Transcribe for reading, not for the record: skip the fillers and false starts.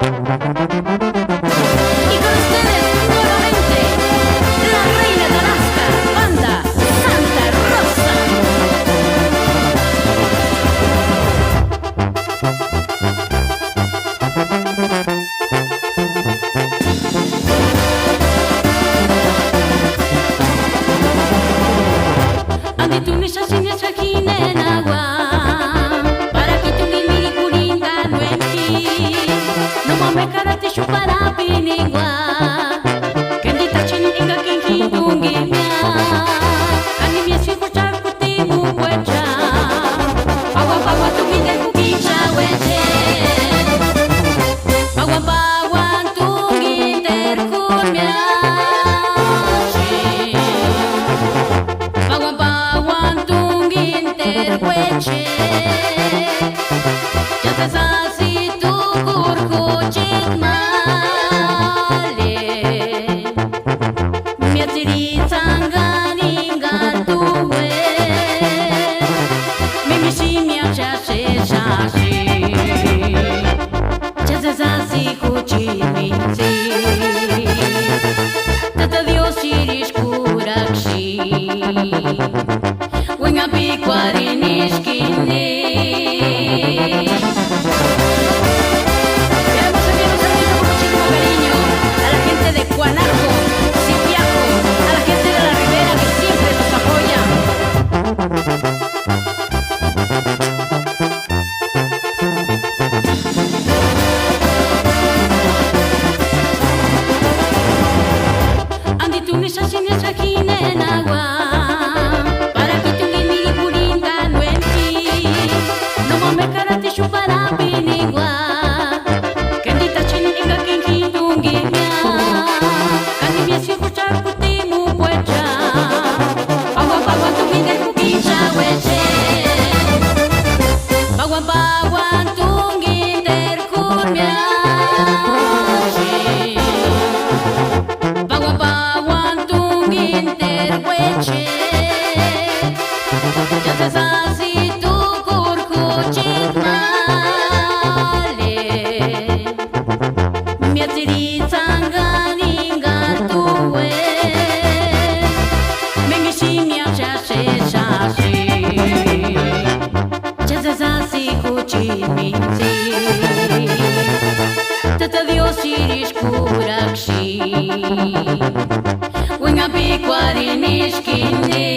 Y con ustedes nuevamente, la reina de Alaska, banda Santa Rosa. Andi tu nisha sinya chakine nawa, para que tu mimi kuringa nuenti, no mame karate shupara piningwa, kendi tachin inga kinki tungi mia, kani miesi kuchar kuti mukwecha, pawa pawa tu mide kukicha weche, pawa pawa tu ngiter kumia. Terweche, ya te sasi tu kurko chikmale, mi atiri tsangani ngatuwe, mi mishi mi achashe shashi, ya te sasi kuchimitsi, tata Dios irish kurakshi. Wenga pikwarinishkini. Queremos enviar un saludo con muchísimo cariño a la gente de Cuanarco, Sipiaco, a la gente de la Ribera que siempre nos apoya. Andi tu nisha sinya chakine nawa. Shupara pinigwa, kendi tachin inga kinki tungi mia, kani miesi kuchar kuti mukwecha, pawa pawa tu mide kukicha weche, pawa pawa tu ngiter kumia, pawa pawa tu ngiter weche, ya te sasi tu kurku chikma. Tata Dios irish kurakshi, wenga pikwarinishkini.